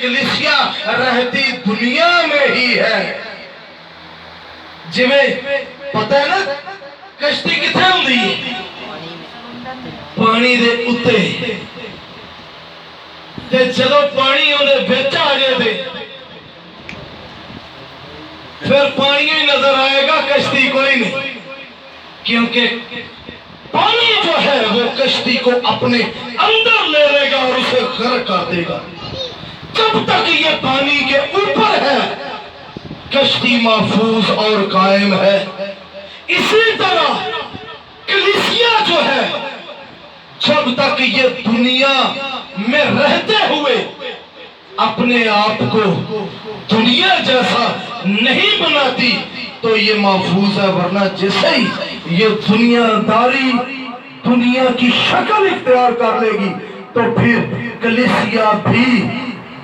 کلیسیا رہتی دنیا میں ہی ہے. جویں پتہ ہے نا کشتی کتنے ہوندی ہے؟ پانی دے اتے. تے جدو پانی اندر وچ آ جائے دے پھر پانی ہی نظر آئے گا، کشتی کوئی نہیں. کیونکہ پانی جو ہے وہ کشتی کو اپنے اندر لے لے گا اور اسے غرق کر دے گا. جب تک یہ پانی کے اوپر ہے کشتی محفوظ اور قائم ہے. اسی طرح کلیسیا جو ہے جب تک یہ دنیا میں رہتے ہوئے اپنے آپ کو دنیا جیسا نہیں بناتی تو یہ محفوظ ہے. ورنہ جیسے ہی یہ دنیا داری دنیا کی شکل اختیار کر لے گی تو پھر کلیسیا بھی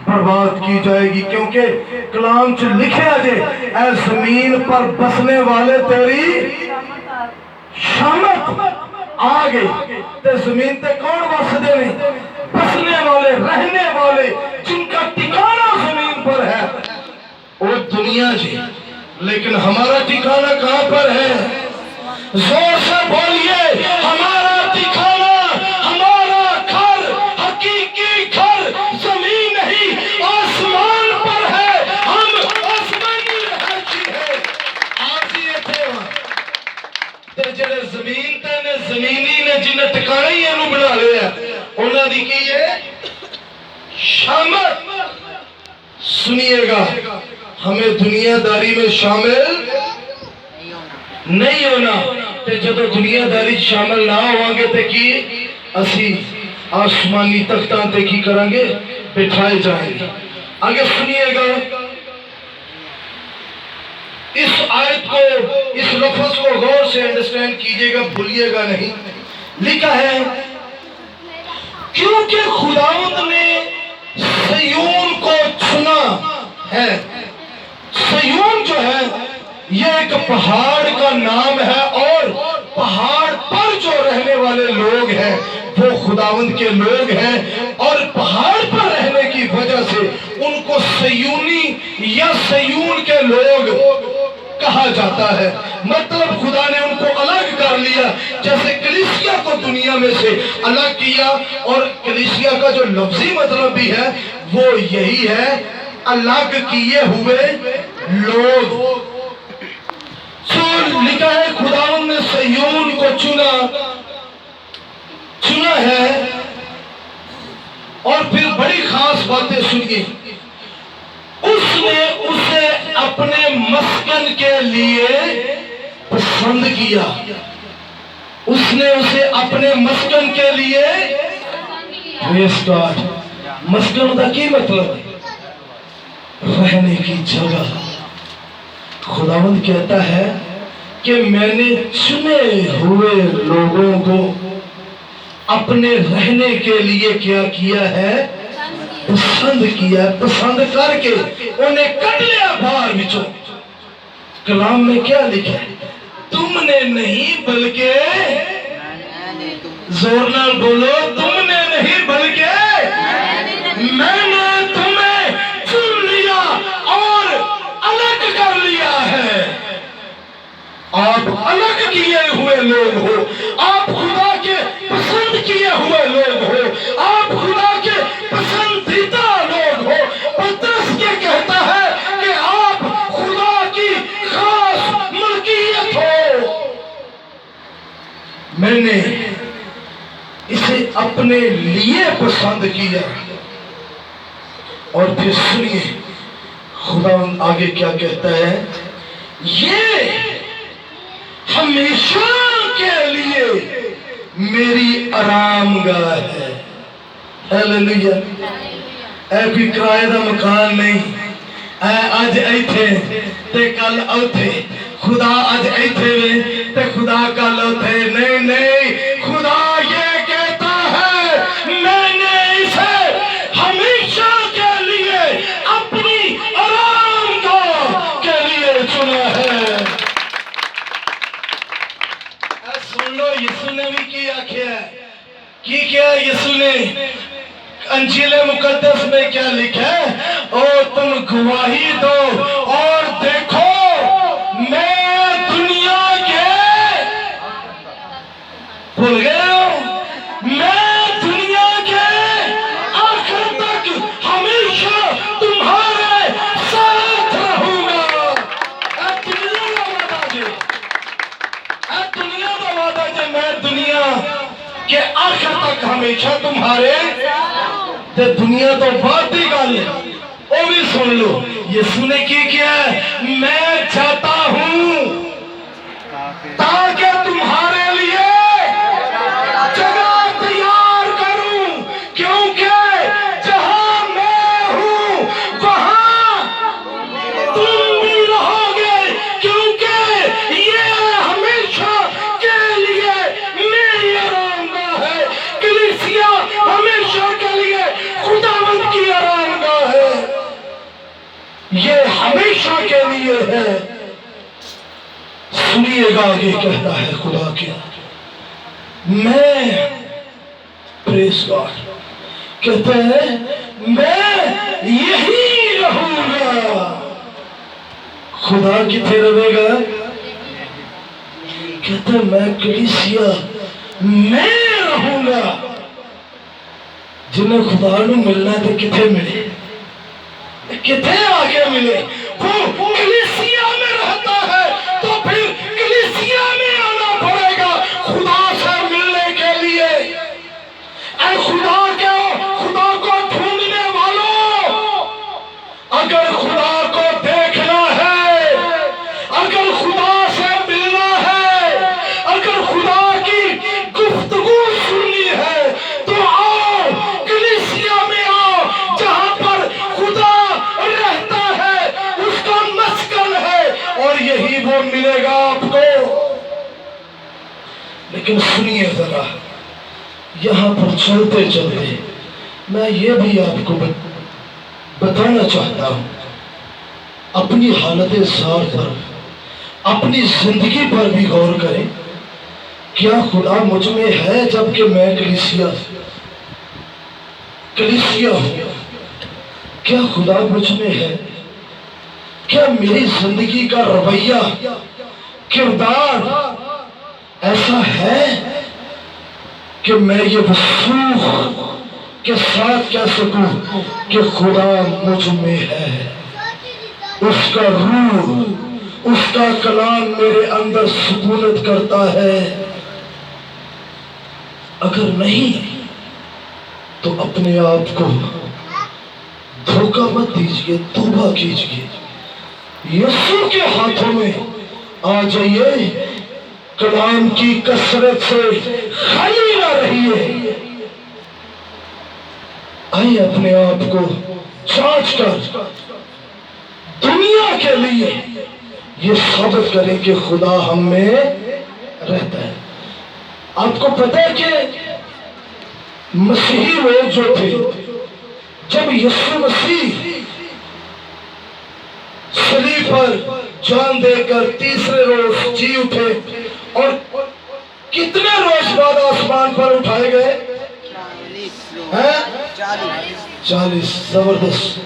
برباد کی جائے گی. کیونکہ کلام چ لکھے آجے اے زمین پر بسنے والے تیری شامت آ گئی. تے زمین تے کون بسدے نہیں؟ بسنے والے، رہنے والے، جن کا ٹھکانہ زمین پر ہے وہ دنیا جی. لیکن ہمارا ٹھکانہ کہاں پر ہے؟ زور سے بولیے، ہمارا ٹھکانہ، ہمارا گھر، حقیقی گھر زمین نہیں آسمان پر ہے. ہم آسمانی رہائشی ہے. آجی ایتھے وہاں تے جڑے زمین تے نے زمینی نے جن ٹھکانے ہی انہوں بنا لیا انہوں دی کی ہے شامت. سنیے گا، ہمیں دنیا داری میں شامل نہیں ہونا. تے جب دنیا داری شامل نہ ہوں گے تے کی اسی آسمانی تختاں تے کی کریں گے؟ بٹھائے جائیں گے. آگے سنیے گا، اس آیت کو، اس لفظ کو غور سے انڈرسٹینڈ کیجئے گا، بھولیے گا نہیں. لکھا ہے کیونکہ خداوند نے سیون کو چنا ہے. سیون جو ہے یہ ایک پہاڑ کا نام ہے اور پہاڑ پر جو رہنے والے لوگ ہیں وہ خداوند کے لوگ ہیں اور پہاڑ پر رہنے کی وجہ سے ان کو سیونی یا سیون کے لوگ کہا جاتا ہے. مطلب خدا نے ان کو الگ کر لیا جیسے کلیسیا کو دنیا میں سے الگ کیا. اور کلیسیا کا جو لفظی مطلب بھی ہے وہ یہی ہے، الگ کیے ہوئے لوگ. لکھا ہے خداوند نے سیون کو چنا ہے. اور پھر بڑی خاص باتیں سنیے، اس نے اسے اپنے مسکن کے لیے پسند کیا. اس نے اسے اپنے مسکن کے لیے مسکن کا کی مطلب ہے؟ رہنے کی جگہ. خداوند کہتا ہے کہ میں نے چنے ہوئے لوگوں کو اپنے رہنے کے لیے کیا کیا ہے؟ پسند کیا. پسند کر کے انہیں کٹ لیا باہر بچوں. کلام میں کیا لکھا ہے؟ تم نے نہیں بلکہ، زور نال بولو، تم نے نہیں بلکہ میں نے تمہیں چن لیا اور الگ کر لیا ہے. آپ الگ کیے ہوئے لوگ ہو، آپ خدا کے پسند کیے ہوئے لوگ ہو، آپ خدا کے پسندیدہ لوگ ہو. پترس یہ کہتا ہے کہ آپ خدا کی خاص ملکیت ہو. میں نے اسے اپنے لیے پسند کیا. اور پھر سنیے خدا آگے کیا کہتا ہے، یہ ہمیشہ کے لیے میری آرام گاہ ہے. ہیلیلویا. اے کوئی کرائے دا مکان نہیں، اے آج ایتھے تے کل اوتھے. خدا آج ایتھے میں تے خدا کل اوتھے نہیں. نہیں، خدا یہ کہتا ہے میں نے اسے ہمیشہ کے لیے اپنی آرام گاہ کے لیے چنا ہے. سن لو، یسوع نے بھی کی آکھیا ہے. کی کیا یسوع نے؟ انجیل مقدس میں کیا لکھا ہے؟ اور تم گواہی دو اور دیکھو میں دنیا کے بھول گئے ہو، میں دنیا کے آخر تک ہمیشہ تمہارے ساتھ رہوں گا۔ اے دنیا کا وعدہ جے، اے دنیا کا وعدہ جے، میں دنیا کے آخر تک ہمیشہ تمہارے، تے دنیا تو بات ہی گل ہے، وہ بھی سن لو۔ یسوع نے کی کیا ہے؟ میں چاہتا ہوں تاکہ تمہارے لیے جگہ تیار کروں، کیونکہ جہاں میں ہوں وہاں تم بھی رہو گے، کیونکہ یہ ہمیشہ کے لیے میری آرام گاہ ہے۔ کلیسیا ہمیشہ کے لیے خداوند کی آرام گاہ ہے، یہ ہمیشہ کے لیے ہے۔ سنیے گا آگے کہتا ہے خدا کیا، میں پریز گاڈ کہتے ہیں میں یہی رہوں گا۔ خدا کتنے رہے گا؟ کہتے ہیں میں کلیسیا میں رہوں گا۔ جنہیں خدا نو ملنا تھے کتنے ملے، کتنے آگے ملے؟ وہ کلیسیا میں رہتا ہے تو پھر کلیسیا میں آنا پڑے گا خدا سے ملنے کے لیے۔ اے خدا کو ڈھونڈنے والوں، اگر خدا کو دیکھنا ہے، اگر خدا سے ملنا ہے، اگر خدا کی گفتگو سننی ہے تو آؤ کلیسیا میں آؤ، جہاں پر خدا رہتا ہے، اس کا مسکن ہے، اور یہی وہ ملے گا آپ کو۔ لیکن سنیے ذرا، یہاں پر چلتے چلتے میں یہ بھی آپ کو بتانا چاہتا ہوں، اپنی حالت زار پر، اپنی زندگی پر بھی غور کریں۔ کیا خدا مجھ میں ہے جبکہ میں کلیسیا ہوں؟ کیا خدا مجھ میں ہے؟ کیا میری زندگی کا رویہ، کردار ایسا ہے کہ میں یہ وثوق کے ساتھ کہہ سکوں کہ خدا مجھ میں ہے، اس کا روح، اس کا کلام میرے اندر سکونت کرتا ہے؟ اگر نہیں تو اپنے آپ کو دھوکہ مت دیجئے، توبہ کیجئے، یسوع کے ہاتھوں میں آ جائیے، کلام کی کثرت سے خالی نہ رہیے۔ آئیے اپنے آپ کو جانچ کر دنیا کے لیے یہ ثابت کریں کہ خدا ہم میں رہتا ہے۔ آپ کو پتہ ہے کہ مسیحی لوگ جو تھے، جب یسوع مسیح صلیب پر جان دے کر تیسرے روز جی اٹھے، اور کتنے روز بعد آسمان پر اٹھائے گئے؟ 40 زبردست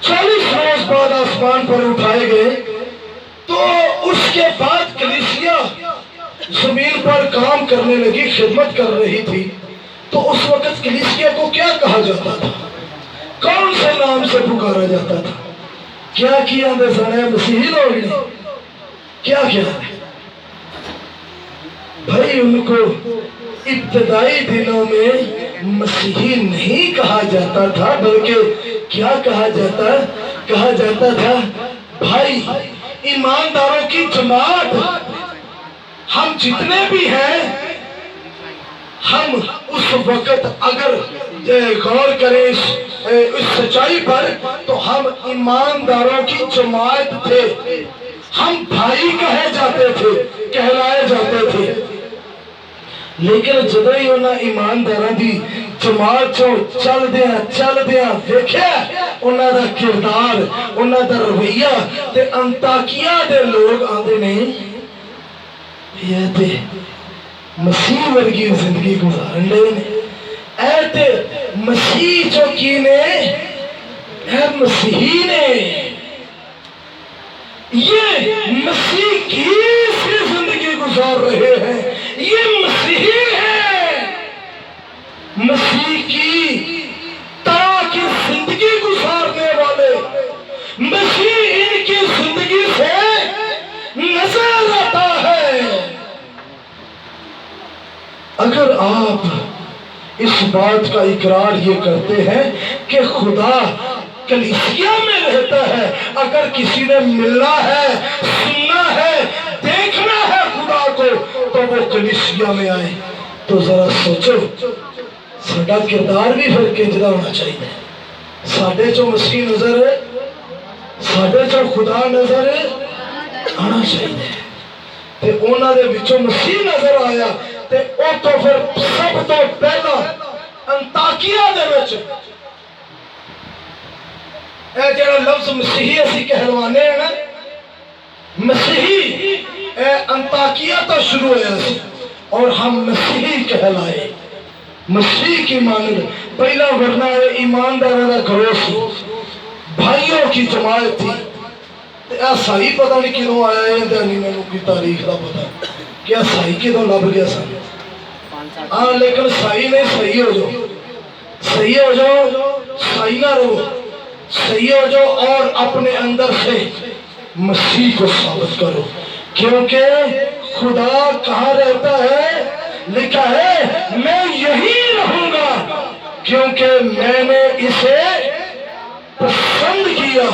40 روز بعد آسمان پر اٹھائے گئے۔ تو اس کے بعد کلیسیا زمین پر کام کرنے لگی، خدمت کر رہی تھی۔ تو اس وقت کلیسیا کو کیا کہا جاتا تھا؟ کون سے نام سے پکارا جاتا تھا؟ کیا کیا مسیحی لوگ نے؟ کیا کیا؟ بھائی ان کو ابتدائی دنوں میں مسیحی نہیں کہا جاتا تھا، بلکہ کیا کہا جاتا تھا؟ بھائی ایمانداروں کی جماعت، ہم جتنے بھی ہیں، ہم اس وقت اگر غور کریں اس سچائی پر تو ہم ایمانداروں کی جماعت تھے، ہم بھائی کہے جاتے تھے، کہلائے جاتے تھے۔ لیکن جدو ہی انہاں ایمانداراں دی جماعت چوں چل دیاں دیکھیا انہاں دا کردار، انہاں دا رویہ، تے انطاکیہ دے لوگ آندے نہیں یہ تے مسیح ورگی زندگی گزارن لے نے، ایت مسیح جو کینے اے مسیحی نے یہ مسیح کی سی زندگی گزار رہے ہیں، یہ مسیحی ہے، مسیح کی طرح کی زندگی گزارنے والے، مسیح ان کی زندگی سے نظر آتا ہے۔ اگر آپ اس بات کا اقرار یہ کرتے ہیں کہ خدا کلیسیا میں رہتا ہے، اگر کسی نے ملنا ہے، سننا ہے، دیکھنا ہے خدا کو تو وہ کلیسیا میں آئے، تو ذرا سوچو ساڈا کردار بھی پھر کنجدا ہونا چاہیے۔ ساڈے چو مسیح نظر ہے، ساڈے چو خدا نظر آنا چاہیے، تے اونا دے وچوں مسیح نظر آیا تے او تو پھر سب تو پہلا انطاکیہ دے وچ اے جڑا لفظ مسیحی اسی کہلوانے ہیں نا، مسیحی اے انطاکیہ تو شروع ہویا سی اور ہم مسیحی کہلائے، مسیح کی مانند پہلا ورنہ ایمانداروں کا گروہ سی، بھائیوں کی جماعت تھی۔ عیسائی پتہ نہیں کیوں آیا ہے، نہیں میں کی تاریخ کا پتہ کہ عیسائی کدوں لب گیا سن، ہاں لیکن صحیح نہیں، صحیح ہو جاؤ، صحیح ہو جاؤ، صحیح نہ رہو، صحیح ہو جاؤ اور اپنے اندر سے مسیح کو ثابت کرو، کیونکہ خدا کہاں رہتا ہے؟ لکھا ہے میں یہی رہوں گا کیونکہ میں نے اسے پسند کیا۔